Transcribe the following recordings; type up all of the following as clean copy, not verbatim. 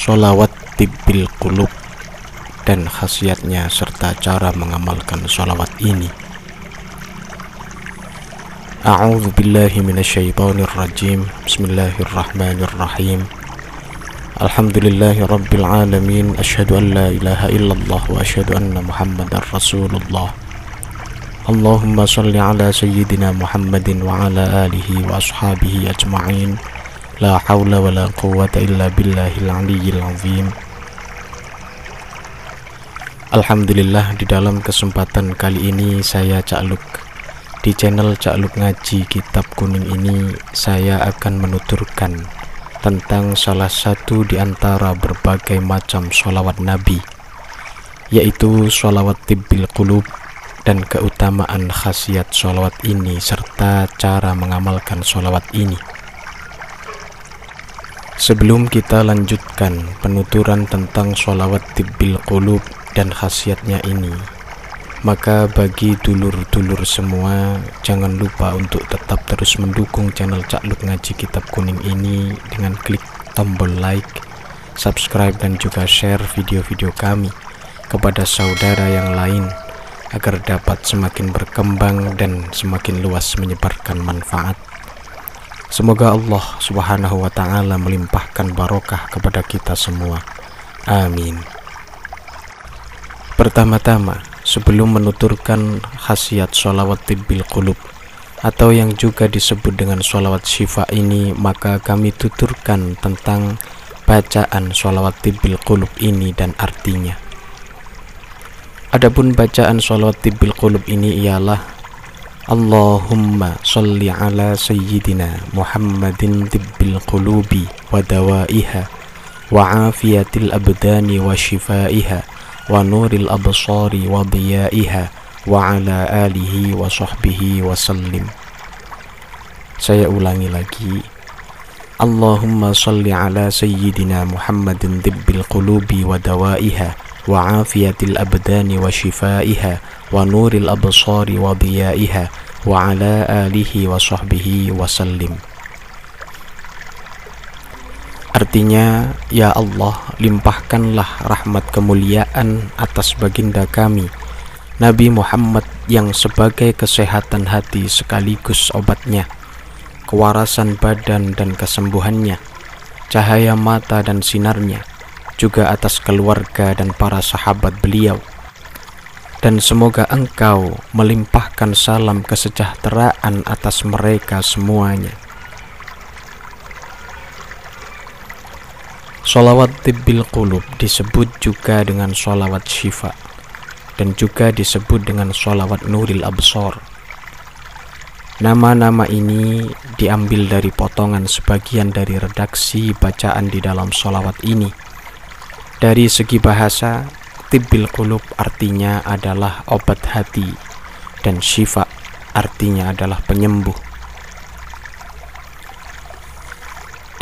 sholawat tibbil qulub dan khasiatnya serta cara mengamalkan sholawat ini. A'udzu billahi minasyaitonir rajim. Bismillahirrahmanirrahim. Alhamdulillahi rabbil alamin. Asyhadu an la ilaha illallah wa asyhadu anna Muhammadar Rasulullah. Allahumma shalli ala sayyidina Muhammadin wa ala alihi wa ashabihi ajma'in. La hawla wa la quwwata illa billahil aliyyil azim. Alhamdulillah, di dalam kesempatan kali ini saya Cak Luk. Di channel Cak Luk Ngaji Kitab Kuning ini saya akan menuturkan tentang salah satu di antara berbagai macam sholawat Nabi, yaitu sholawat tibbil qulub dan keutamaan khasiat sholawat ini serta cara mengamalkan sholawat ini. Sebelum kita lanjutkan penuturan tentang sholawat tibbil qulub dan khasiatnya ini, maka bagi dulur-dulur semua, jangan lupa untuk tetap terus mendukung channel Cak Luk Ngaji Kitab Kuning ini dengan klik tombol like, subscribe dan juga share video-video kami kepada saudara yang lain agar dapat semakin berkembang dan semakin luas menyebarkan manfaat. Semoga Allah Subhanahu wa ta'ala melimpahkan barokah kepada kita semua. Amin. Pertama-tama, sebelum menuturkan khasiat sholawat tibbil qulub atau yang juga disebut dengan sholawat syifa ini, maka kami tuturkan tentang bacaan sholawat tibbil qulub ini dan artinya. Adapun bacaan sholawat tibbil qulub ini ialah Allahumma sholli ala sayyidina Muhammadin tibbil qulubi wa dawaiha wa afiyatil abdani wa shifaiha wa nuril absari wa diyaiha wa ala alihi wa sahbihi wa sallim. Saya ulangi lagi. Allahumma sholli ala sayyidina Muhammadin tibbil qulubi wa dawaiha wa afiyatil abdani wa shifaiha wa nuril absari wa diyaiha wa ala alihi wa sahbihi wa sallim. Artinya, ya Allah, limpahkanlah rahmat kemuliaan atas baginda kami Nabi Muhammad yang sebagai kesehatan hati sekaligus obatnya, kewarasan badan dan kesembuhannya, cahaya mata dan sinarnya, juga atas keluarga dan para sahabat beliau. Dan semoga engkau melimpahkan salam kesejahteraan atas mereka semuanya. Sholawat tibbil qulub disebut juga dengan sholawat syifa dan juga disebut dengan sholawat nuril absar. Nama-nama ini diambil dari potongan sebagian dari redaksi bacaan di dalam sholawat ini. Dari segi bahasa, tibbil qulub artinya adalah obat hati dan syifa artinya adalah penyembuh.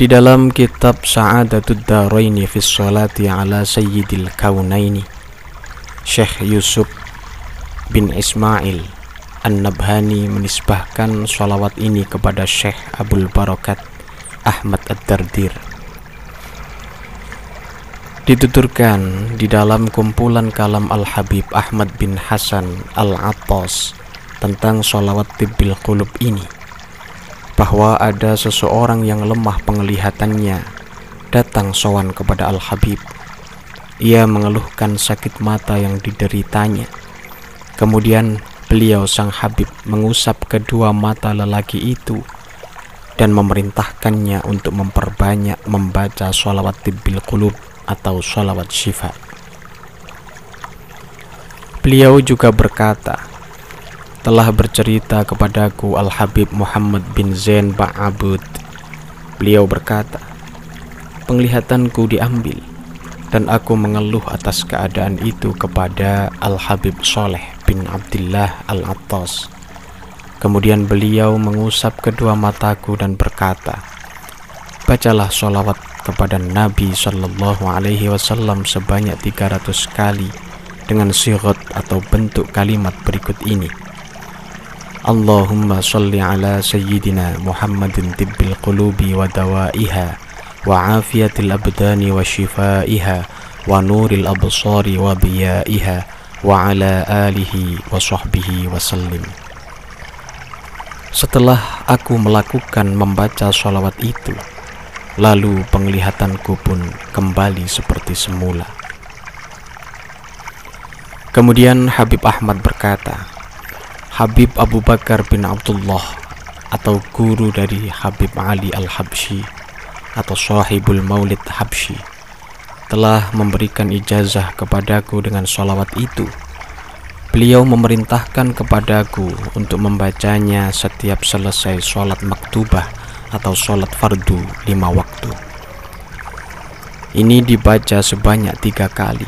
Di dalam kitab Sa'adatud Daraini fi Sholati ala Sayyidil Kaunaini, Syekh Yusuf bin Ismail An-Nabhani menisbahkan sholawat ini kepada Syekh Abul Barakat Ahmad Ad-Dardir. Dituturkan di dalam kumpulan kalam Al-Habib Ahmad bin Hasan Al-Attas tentang sholawat tibbil qulub ini, bahwa ada seseorang yang lemah penglihatannya datang sowan kepada Al-Habib. Ia mengeluhkan sakit mata yang dideritanya. Kemudian beliau sang Habib mengusap kedua mata lelaki itu dan memerintahkannya untuk memperbanyak membaca sholawat tibbil qulub atau sholawat syifa. Beliau juga berkata, telah bercerita kepadaku Al-Habib Muhammad bin Zain Ba'abud. Beliau berkata, penglihatanku diambil dan aku mengeluh atas keadaan itu kepada Al-Habib Soleh bin Abdullah Al-Attas. Kemudian beliau mengusap kedua mataku dan berkata, bacalah sholawat kepada Nabi Sallallahu Alaihi Wasallam sebanyak 300 kali dengan sigat atau bentuk kalimat berikut ini. Allahumma sholli ala sayyidina Muhammadin tibbil qulubi wa dawaiha wa afiyatil abdani wa shifaiha wa nuril absari wa diyaiha wa ala alihi wa sahbihi wa sallim. Setelah aku melakukan membaca sholawat itu, lalu penglihatanku pun kembali seperti semula. Kemudian Habib Ahmad berkata, Habib Abu Bakar bin Abdullah atau guru dari Habib Ali Al-Habsyi atau Sahibul Maulid Habsyi telah memberikan ijazah kepadaku dengan sholawat itu. Beliau memerintahkan kepadaku untuk membacanya setiap selesai sholat maktubah atau sholat fardu 5 waktu. Ini dibaca sebanyak 3 kali.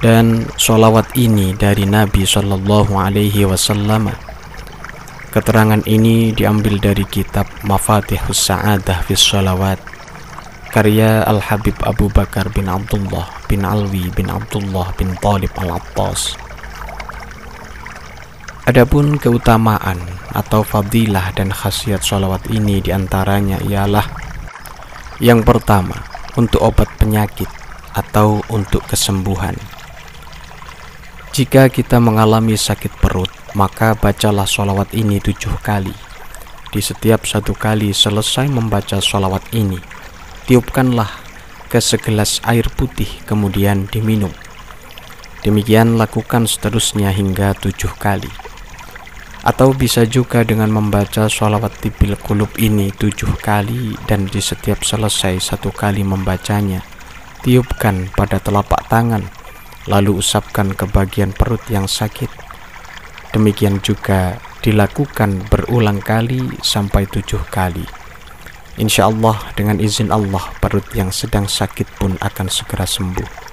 Dan sholawat ini dari Nabi Sallallahu Alaihi Wasallam. Keterangan ini diambil dari kitab Mafatihus Sa'adah fis Sholawat karya Al-Habib Abu Bakar bin Abdullah bin Alwi bin Abdullah bin Talib Al-Attas. Adapun keutamaan atau fadilah dan khasiat sholawat ini diantaranya ialah: yang pertama, untuk obat penyakit atau untuk kesembuhan. Jika kita mengalami sakit perut, maka bacalah sholawat ini 7 kali. Di setiap 1 kali selesai membaca sholawat ini, tiupkanlah ke segelas air putih kemudian diminum. Demikian lakukan seterusnya hingga 7 kali. Atau bisa juga dengan membaca sholawat tibbil qulub ini 7 kali dan di setiap selesai 1 kali membacanya, tiupkan pada telapak tangan, lalu usapkan ke bagian perut yang sakit. Demikian juga dilakukan berulang kali sampai 7 kali. Insya Allah dengan izin Allah perut yang sedang sakit pun akan segera sembuh.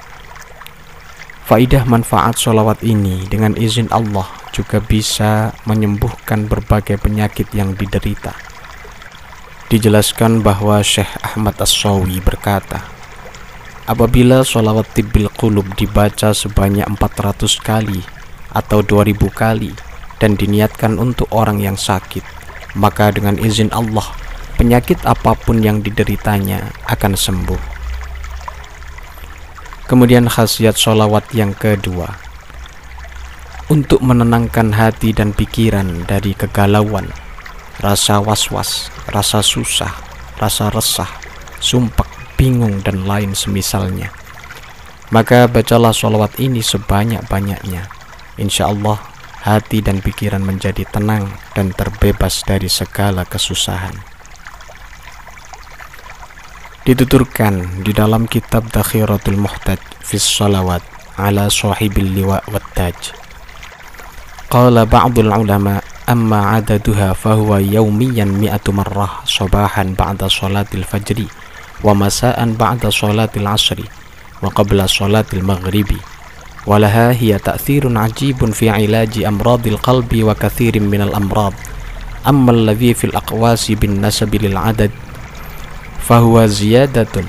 Faidah manfaat sholawat ini dengan izin Allah juga bisa menyembuhkan berbagai penyakit yang diderita. Dijelaskan bahwa Syekh Ahmad As-Sawi berkata, apabila sholawat tibbil qulub dibaca sebanyak 400 kali atau 2000 kali dan diniatkan untuk orang yang sakit, maka dengan izin Allah penyakit apapun yang dideritanya akan sembuh. Kemudian khasiat sholawat yang kedua, untuk menenangkan hati dan pikiran dari kegalauan, rasa was-was, rasa susah, rasa resah, sumpek, bingung dan lain semisalnya. Maka bacalah sholawat ini sebanyak-banyaknya. Insya Allah hati dan pikiran menjadi tenang dan terbebas dari segala kesusahan. Dituturkan di dalam kitab Dakhiratul Muhtaj fis Shalawat ala Sahibil Liwa wat Taj. Qala ba'dul ulama amma adaduha fahuwa yawmiyan 100 marrah sabahan ba'da sholatil fajri wa masa'an ba'da sholatil asri wa qabla sholatil maghribi wa laha hiya ta'thirun ajibun fi ilaji amradil qalbi wa kathirin minal amrad amma alladhi fil aqwasi bin nasabi lil adad fahuwa ziyadatun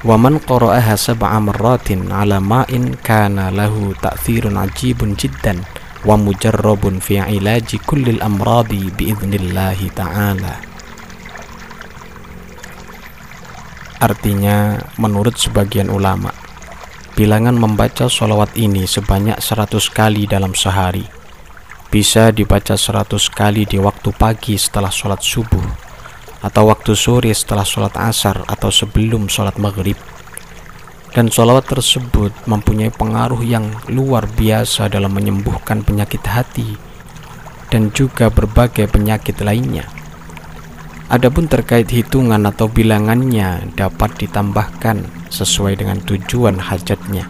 wa man qara'aha 7 marratin ala ma'in kana lahu ta'thirun ajibun jiddan wa mujarrabun fi ilaji kullil amradi biidhnillahi ta'ala. Artinya, menurut sebagian ulama, bilangan membaca sholawat ini sebanyak 100 kali dalam sehari. Bisa dibaca 100 kali di waktu pagi setelah sholat subuh, atau waktu sore setelah sholat asar atau sebelum sholat maghrib. Dan sholawat tersebut mempunyai pengaruh yang luar biasa dalam menyembuhkan penyakit hati dan juga berbagai penyakit lainnya. Adapun terkait hitungan atau bilangannya dapat ditambahkan sesuai dengan tujuan hajatnya.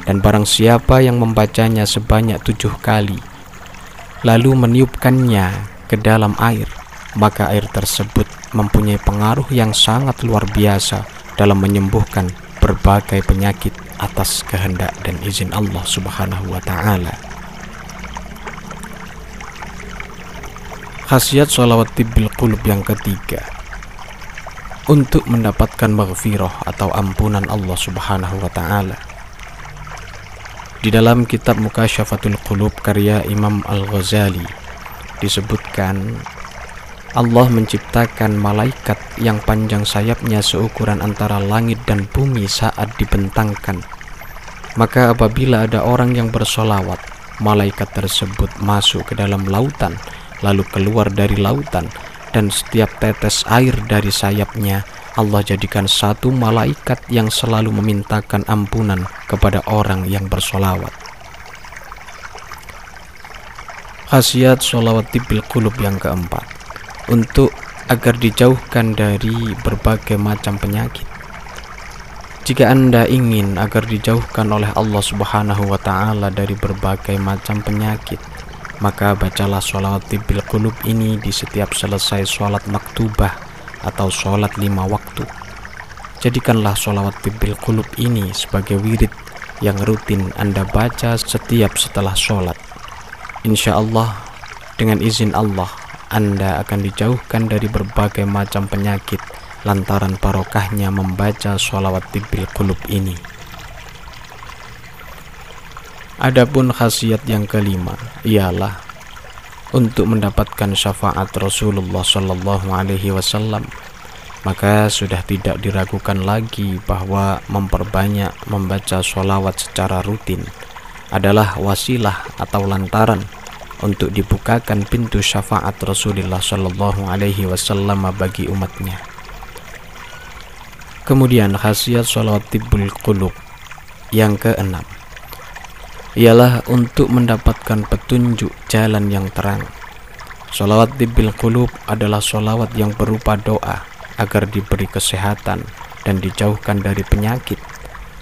Dan barang siapa yang membacanya sebanyak 7 kali lalu meniupkannya ke dalam air, maka air tersebut mempunyai pengaruh yang sangat luar biasa dalam menyembuhkan berbagai penyakit atas kehendak dan izin Allah Subhanahu wa ta'ala. Khasiat sholawat tibbil qulub yang ketiga, untuk mendapatkan maghfirah atau ampunan Allah Subhanahu wa ta'ala. Di dalam kitab Mukasyafatul Qulub karya Imam Al-Ghazali disebutkan Allah menciptakan malaikat yang panjang sayapnya seukuran antara langit dan bumi saat dibentangkan. Maka apabila ada orang yang bersolawat, malaikat tersebut masuk ke dalam lautan, lalu keluar dari lautan, dan setiap tetes air dari sayapnya Allah jadikan satu malaikat yang selalu memintakan ampunan kepada orang yang bersolawat. Khasiat sholawat tibbil qulub yang keempat, untuk agar dijauhkan dari berbagai macam penyakit. Jika Anda ingin agar dijauhkan oleh Allah Subhanahu wa Ta'ala dari berbagai macam penyakit, maka bacalah sholawat tibbil qulub ini di setiap selesai sholat maktubah atau sholat 5 waktu. Jadikanlah sholawat tibbil qulub ini sebagai wirid yang rutin Anda baca setiap setelah sholat. Insya Allah, dengan izin Allah, Anda akan dijauhkan dari berbagai macam penyakit lantaran barokahnya membaca sholawat tibbil qulub ini. Adapun khasiat yang kelima ialah untuk mendapatkan syafaat Rasulullah Shallallahu Alaihi Wasallam. Maka sudah tidak diragukan lagi bahwa memperbanyak membaca sholawat secara rutin adalah wasilah atau lantaran untuk dibukakan pintu syafaat Rasulullah Shallallahu Alaihi Wasallam bagi umatnya. Kemudian khasiat sholawat tibbil qulub yang keenam ialah untuk mendapatkan petunjuk jalan yang terang. Sholawat tibbil qulub adalah sholawat yang berupa doa agar diberi kesehatan dan dijauhkan dari penyakit,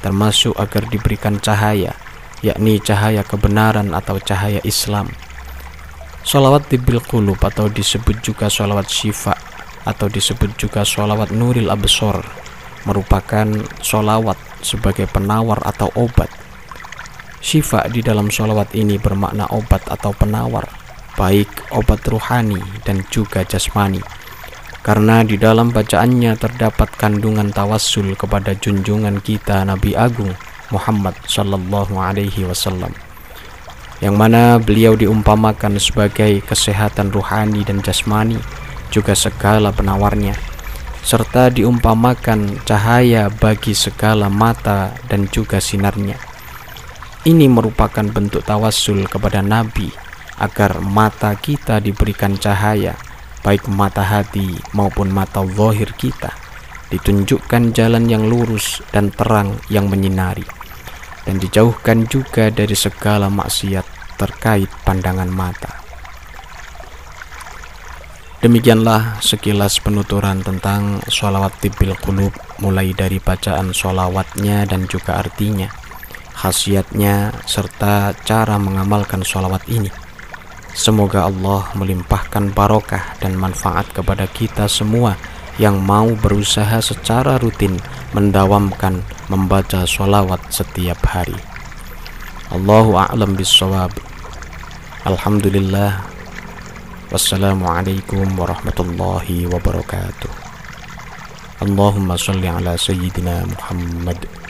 termasuk agar diberikan cahaya, yakni cahaya kebenaran atau cahaya Islam. Sholawat tibbil qulub atau disebut juga sholawat syifa atau disebut juga sholawat nuril absor merupakan sholawat sebagai penawar atau obat. Syifa di dalam sholawat ini bermakna obat atau penawar, baik obat ruhani dan juga jasmani, karena di dalam bacaannya terdapat kandungan tawassul kepada junjungan kita Nabi Agung Muhammad Sallallahu Alaihi Wasallam, yang mana beliau diumpamakan sebagai kesehatan ruhani dan jasmani, juga segala penawarnya, serta diumpamakan cahaya bagi segala mata dan juga sinarnya. Ini merupakan bentuk tawassul kepada Nabi agar mata kita diberikan cahaya, baik mata hati maupun mata zahir kita, ditunjukkan jalan yang lurus dan terang yang menyinari, dan dijauhkan juga dari segala maksiat terkait pandangan mata. Demikianlah sekilas penuturan tentang sholawat tibbil qulub, mulai dari bacaan sholawatnya dan juga artinya, khasiatnya, serta cara mengamalkan sholawat ini. Semoga Allah melimpahkan barokah dan manfaat kepada kita semua yang mau berusaha secara rutin mendawamkan membaca sholawat setiap hari. Allahu a'lam bissawab. Alhamdulillah. Wassalamualaikum warahmatullahi wabarakatuh. Allahumma sholli ala sayyidina Muhammad.